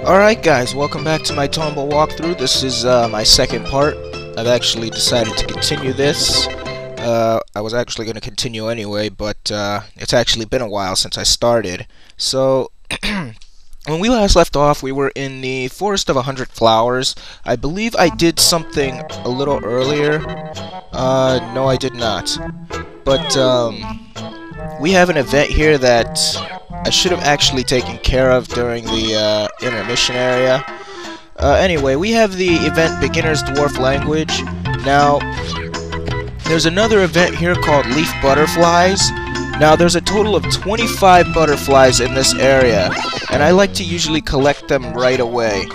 Alright guys, welcome back to my tomba walkthrough. This is my second part. I've actually decided to continue this. I was actually going to continue anyway, but it's actually been a while since I started. So, when we last left off, we were in the Forest of 100 Flowers. I believe I did something a little earlier. No, I did not. But, we have an event here that I should have actually taken care of during the intermission area. Anyway, we have the event Beginner's Dwarf Language. Now, there's another event here called Leaf Butterflies. Now, there's a total of 25 butterflies in this area, and I like to usually collect them right away.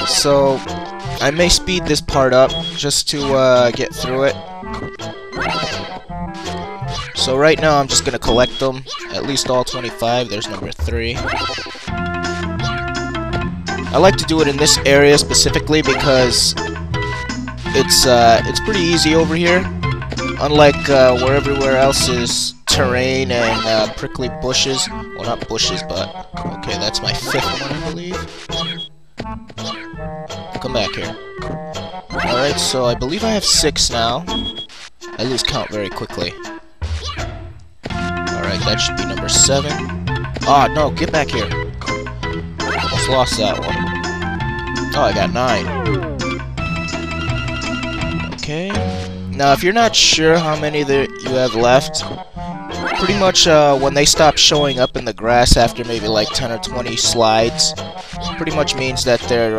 So, I may speed this part up just to get through it. So right now I'm just going to collect them, at least all 25. There's number 3. I like to do it in this area specifically because it's pretty easy over here. Unlike where everywhere else is terrain and prickly bushes. Well, not bushes, but okay, that's my 5th one, I believe. Come back here. Alright, so I believe I have 6 now. I lose count very quickly. Alright, that should be number 7. Ah, no, get back here. Almost lost that one. Oh, I got 9. Okay. Now, if you're not sure how many you have left, pretty much when they stop showing up in the grass after maybe like 10 or 20 slides, pretty much means that they're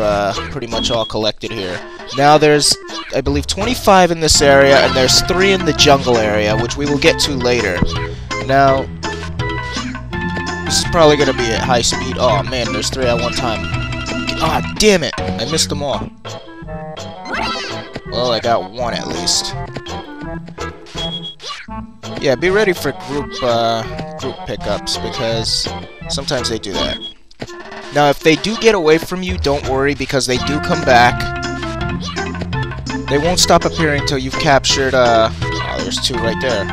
pretty much all collected here. Now, there's, I believe, 25 in this area, and there's 3 in the jungle area, which we will get to later. Now, this is probably going to be at high speed. Oh, man, there's 3 at one time. Ah, damn it! I missed them all. Well, I got 1 at least. Yeah, be ready for group pickups, because sometimes they do that. Now, if they do get away from you, don't worry, because they do come back. They won't stop appearing until you've captured, oh, there's 2 right there.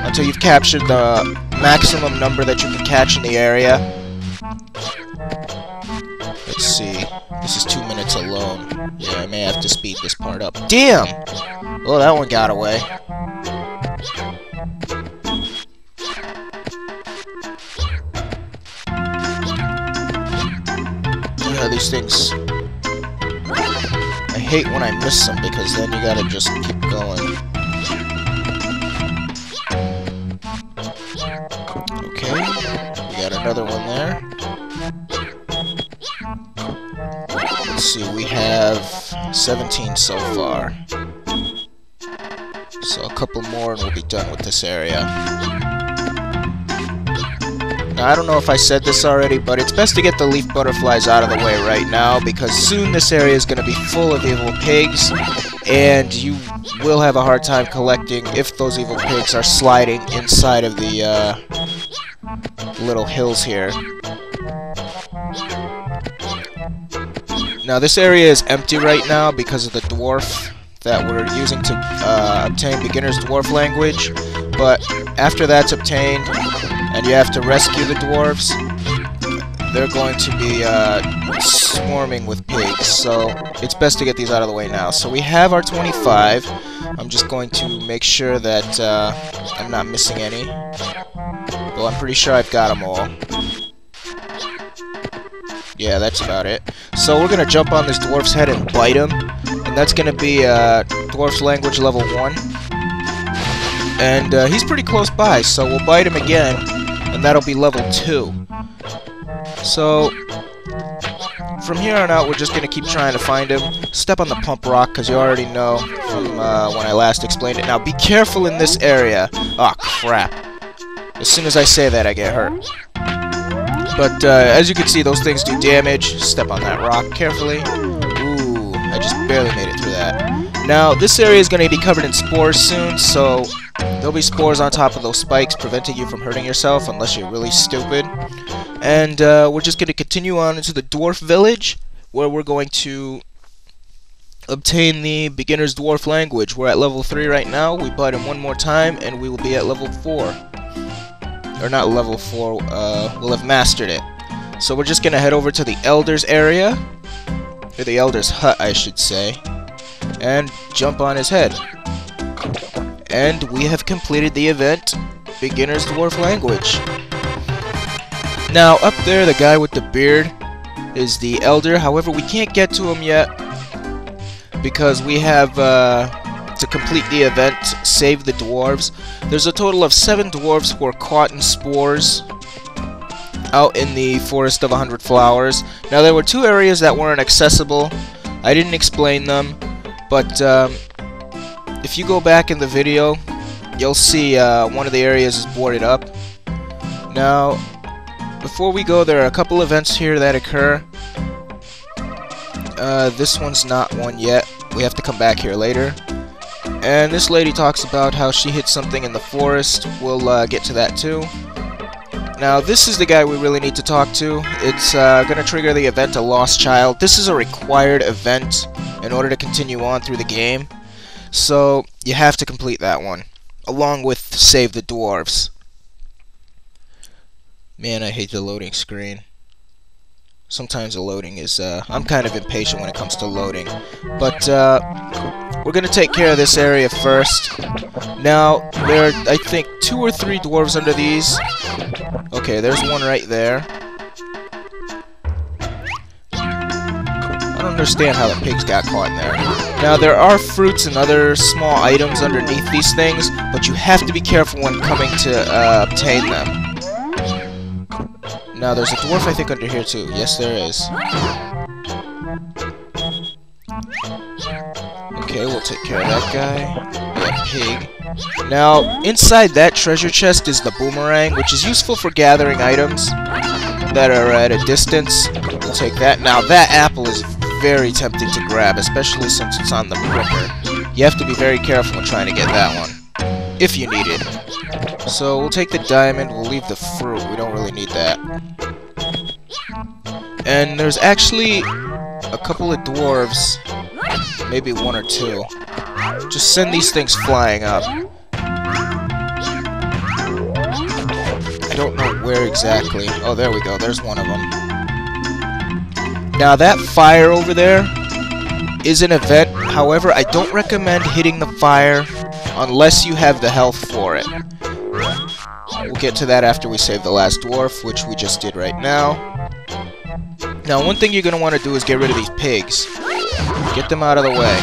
Until you've captured the maximum number that you can catch in the area. Let's see. This is 2 minutes alone. Yeah, I may have to speed this part up. Damn! Well, that one got away. Yeah, these things... I hate when I miss them, because then you gotta just keep going. Okay, we got another one there. Let's see, we have 17 so far. So a couple more and we'll be done with this area. Now, I don't know if I said this already, but it's best to get the leaf butterflies out of the way right now, because soon this area is going to be full of evil pigs, and you will have a hard time collecting if those evil pigs are sliding inside of the little hills here. Now, this area is empty right now because of the dwarf that we're using to obtain Beginner's Dwarf Language, but after that's obtained, and you have to rescue the dwarves, they're going to be swarming with pigs, so it's best to get these out of the way now. So we have our 25. I'm just going to make sure that I'm not missing any. Well, I'm pretty sure I've got them all. Yeah, that's about it. So we're going to jump on this dwarf's head and bite him, and that's going to be Dwarf's Language level 1. And he's pretty close by, so we'll bite him again, and that'll be level 2. So, from here on out, we're just going to keep trying to find him. Step on the pump rock, because you already know from when I last explained it. Now, be careful in this area. Aw, crap. As soon as I say that, I get hurt. But, as you can see, those things do damage. Step on that rock carefully. Ooh, I just barely made it through that. Now, this area is going to be covered in spores soon, so there'll be spores on top of those spikes preventing you from hurting yourself unless you're really stupid. And we're just going to continue on into the dwarf village, where we're going to obtain the Beginner's Dwarf Language. We're at level 3 right now. We bite him one more time, and we will be at level 4. Or not level 4, we'll have mastered it. So we're just gonna head over to the Elder's area, or the Elder's hut, I should say, and jump on his head. And we have completed the event, Beginner's Dwarf Language. Now, up there, the guy with the beard is the Elder. However, we can't get to him yet because we have to complete the event, Save the Dwarves. There's a total of 7 dwarves who are caught in spores out in the Forest of 100 Flowers. Now, there were 2 areas that weren't accessible. I didn't explain them, but if you go back in the video, you'll see one of the areas is boarded up. Now, before we go, there are a couple events here that occur. This one's not one yet. We have to come back here later. And this lady talks about how she hit something in the forest. We'll get to that too. Now, this is the guy we really need to talk to. It's going to trigger the event A Lost Child. This is a required event in order to continue on through the game. So, you have to complete that one, along with Save the Dwarves. Man, I hate the loading screen. Sometimes the loading is, I'm kind of impatient when it comes to loading. But, we're gonna take care of this area first. Now, there are, I think, 2 or 3 dwarves under these. Okay, there's one right there. I don't understand how the pigs got caught in there. Now, there are fruits and other small items underneath these things, but you have to be careful when coming to obtain them. Now, there's a dwarf, I think, under here, too. Yes, there is. Okay, we'll take care of that guy. That pig. Now, inside that treasure chest is the boomerang, which is useful for gathering items that are at a distance. We'll take that. Now, that apple is very tempting to grab, especially since it's on the pricker. You have to be very careful when trying to get that one, if you need it. So, we'll take the diamond, we'll leave the fruit, we don't really need that. And there's actually a couple of dwarves, maybe 1 or 2. Just send these things flying up. I don't know where exactly. Oh, there we go, there's one of them. Now, that fire over there is an event, however, I don't recommend hitting the fire unless you have the health for it. We'll get to that after we save the last dwarf, which we just did right now. Now, one thing you're going to want to do is get rid of these pigs. Get them out of the way.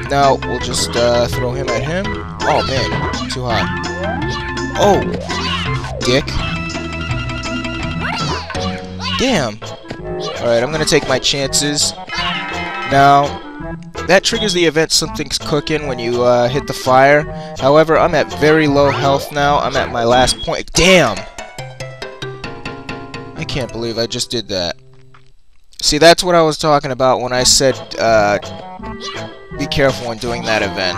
Now, we'll just throw him at him. Oh, man. Too high. Oh! Dick. Damn. Alright, I'm going to take my chances. Now, that triggers the event Something's Cooking when you hit the fire. However, I'm at very low health now. I'm at my last point. Damn! I can't believe I just did that. See, that's what I was talking about when I said, be careful when doing that event.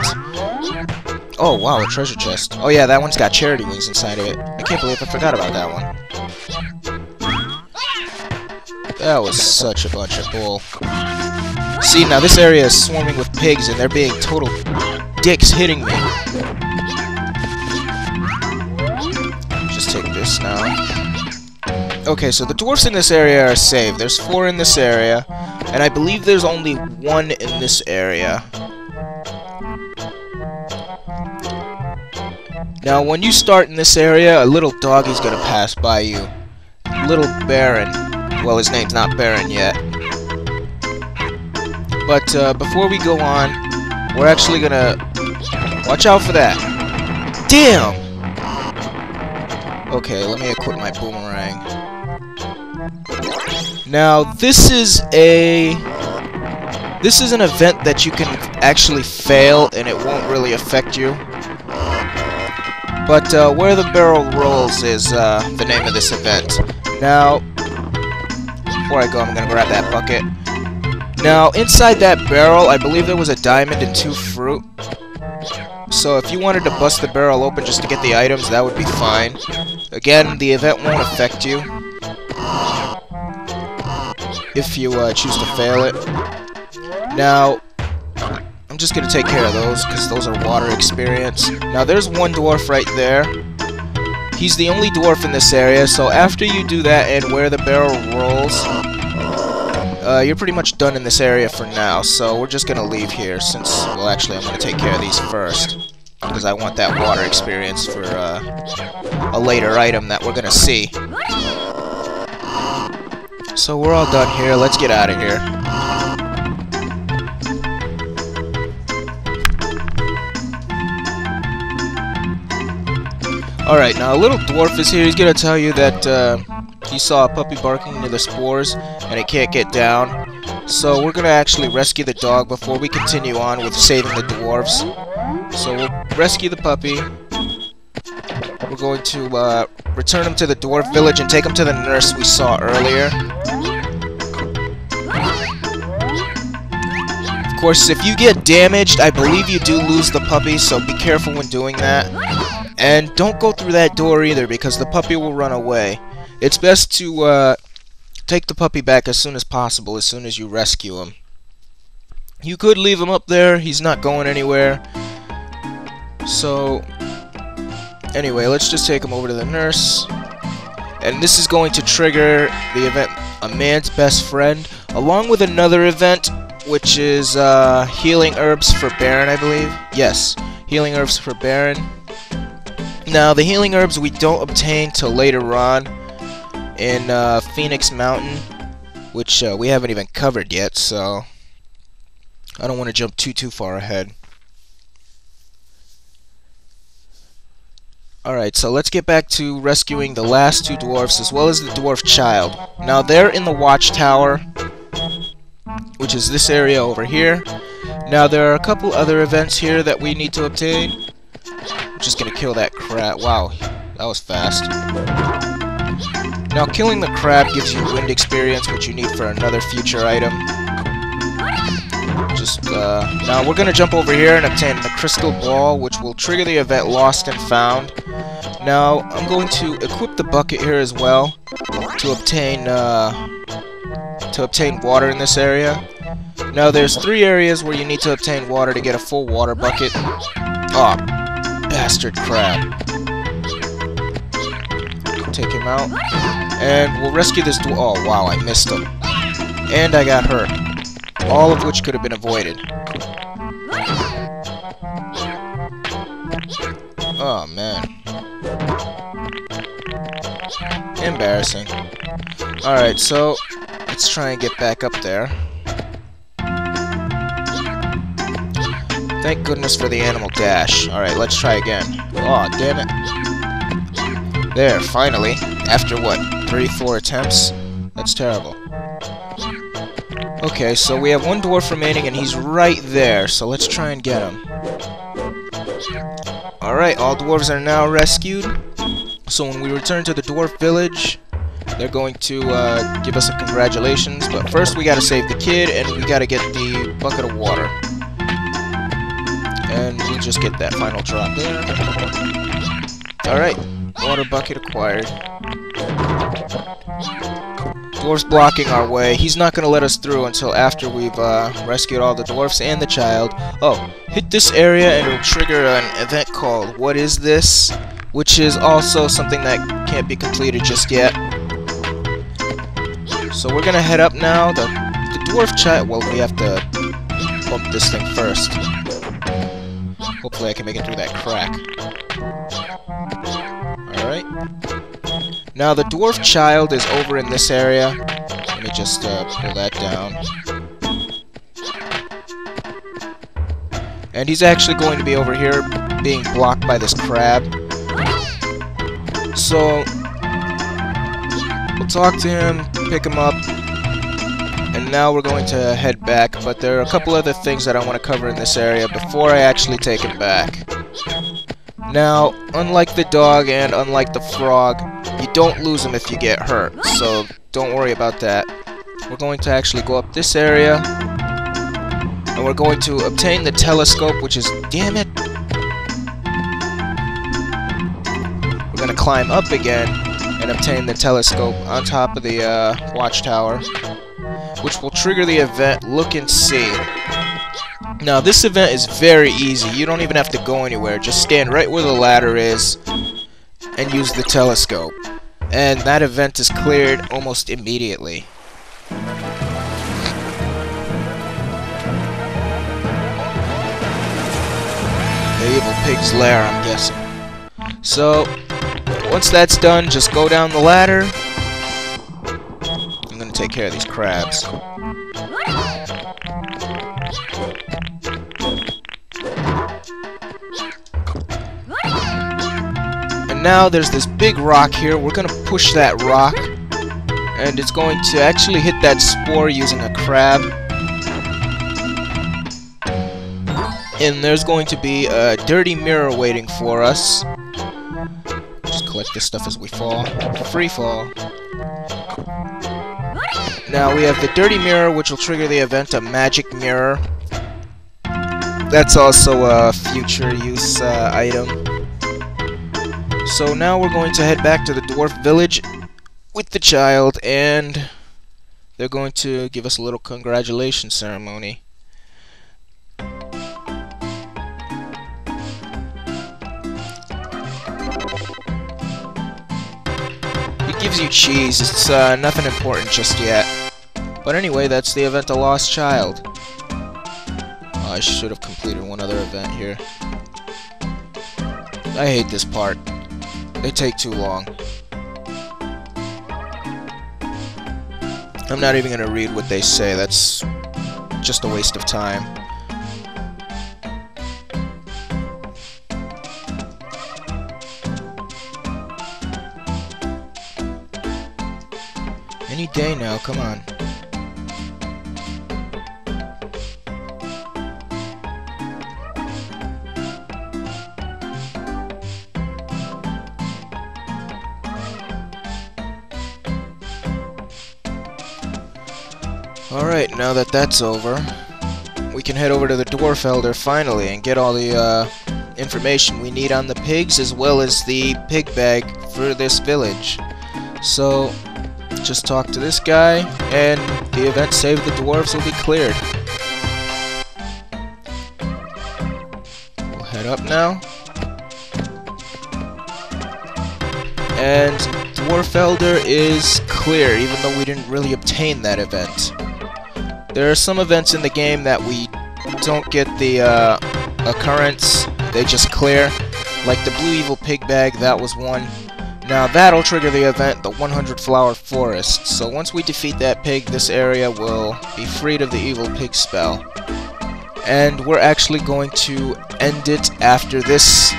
Oh, wow, a treasure chest. Oh, yeah, that one's got charity wings inside of it. I can't believe I forgot about that one. That was such a bunch of bull. See, now this area is swarming with pigs, and they're being total dicks hitting me. Just take this now. Okay, so the dwarfs in this area are saved. There's 4 in this area, and I believe there's only 1 in this area. Now, when you start in this area, a little doggy's gonna pass by you. Little Baron. Well, his name's not Baron yet. But before we go on, we're actually gonna... Watch out for that. Damn! Okay, let me equip my boomerang. Now, this is an event that you can actually fail, and it won't really affect you. But where the barrel rolls is the name of this event. Now, before I go, I'm gonna grab that bucket. Now, inside that barrel, I believe there was a diamond and 2 fruit. So if you wanted to bust the barrel open just to get the items, that would be fine. Again, the event won't affect you if you choose to fail it. Now, I'm just going to take care of those, because those are water experience. Now, there's one dwarf right there. He's the only dwarf in this area, so after you do that and where the barrel rolls, you're pretty much done in this area for now. So we're just gonna leave here since, well, actually I'm gonna take care of these first because I want that water experience for a later item that we're gonna see. So we're all done here. Let's get out of here. Alright, now a little dwarf is here. He's gonna tell you that he saw a puppy barking near the spores and it can't get down. So we're gonna actually rescue the dog before we continue on with saving the dwarves. So we'll rescue the puppy. We're going to return him to the dwarf village and take him to the nurse we saw earlier. Of course, if you get damaged, I believe you do lose the puppy, so be careful when doing that. And don't go through that door either, because the puppy will run away. It's best to take the puppy back as soon as possible, as soon as you rescue him. You could leave him up there, he's not going anywhere. So, anyway, let's just take him over to the nurse. And this is going to trigger the event, A Man's Best Friend, along with another event, which is Healing Herbs for Baron, I believe. Yes, Healing Herbs for Baron. Now, the healing herbs we don't obtain till later on in Phoenix Mountain, which we haven't even covered yet, so I don't want to jump too far ahead. Alright, so let's get back to rescuing the last two dwarfs as well as the dwarf child. Now, they're in the watchtower, which is this area over here. Now, there are a couple other events here that we need to obtain. Just gonna kill that crab. Wow, that was fast. Now, killing the crab gives you wind experience, which you need for another future item. Now we're gonna jump over here and obtain the crystal ball, which will trigger the event Lost and Found. Now, I'm going to equip the bucket here as well to obtain water in this area. Now, there's 3 areas where you need to obtain water to get a full water bucket. Oh, bastard crab. Take him out. And we'll rescue this dwarf. Oh, wow, I missed him. And I got hurt. All of which could have been avoided. Oh, man. Embarrassing. Alright, so let's try and get back up there. Thank goodness for the animal dash. Alright, let's try again. Oh, damn it. There, finally. After what, 3-4 attempts? That's terrible. Okay, so we have one dwarf remaining and he's right there, so let's try and get him. Alright, all dwarves are now rescued. So when we return to the dwarf village, they're going to give us a congratulations, but first we gotta save the kid and we gotta get the bucket of water. And we'll just get that final drop there. Alright, water bucket acquired. Dwarf's blocking our way. He's not going to let us through until after we've rescued all the dwarfs and the child. Oh, hit this area and it'll trigger an event called What Is This? Which is also something that can't be completed just yet. So we're going to head up now. The dwarf child... Well, we have to bump this thing first. Hopefully I can make it through that crack. Alright. Now, the dwarf child is over in this area. Let me just pull that down. And he's actually going to be over here being blocked by this crab. So, we'll talk to him, pick him up, and now we're going to head back. But there are a couple other things that I want to cover in this area before I actually take him back. Now, unlike the dog and unlike the frog, you don't lose them if you get hurt, so don't worry about that. We're going to actually go up this area, and we're going to obtain the telescope, which is... Damn it! We're going to climb up again and obtain the telescope on top of the watchtower, which will trigger the event Look and See. Now, this event is very easy. You don't even have to go anywhere. Just stand right where the ladder is, and use the telescope. And that event is cleared almost immediately. The evil pig's lair, I'm guessing. So, once that's done, just go down the ladder. I'm gonna take care of these crabs. And now there's this big rock here. We're gonna push that rock, and it's going to actually hit that spore using a crab. And there's going to be a dirty mirror waiting for us. Just collect this stuff as we fall. Free fall. Now we have the dirty mirror, which will trigger the event, a magic mirror. That's also a future use item. So now we're going to head back to the dwarf village with the child, and they're going to give us a little congratulations ceremony. It gives you cheese. It's nothing important just yet. But anyway, that's the event, A Lost Child. Oh, I should have completed one other event here. I hate this part. They take too long. I'm not even gonna read what they say. That's just a waste of time. Any day now, come on. Alright, now that that's over, we can head over to the Dwarf Elder finally and get all the information we need on the pigs as well as the pig bag for this village. So, just talk to this guy and the event Save the Dwarves will be cleared. We'll head up now. And Dwarf Elder is clear, even though we didn't really obtain that event. There are some events in the game that we don't get the occurrence, they just clear. Like the Blue Evil Pig Bag, that was one. Now that'll trigger the event, the 100 Flower Forest. So once we defeat that pig, this area will be freed of the Evil Pig spell. And we're actually going to end it after this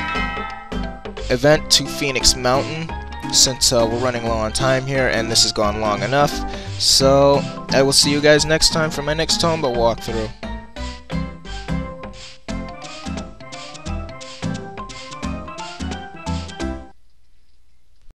event to Phoenix Mountain, since we're running low on time here and this has gone long enough. So I will see you guys next time for my next tomba walkthrough.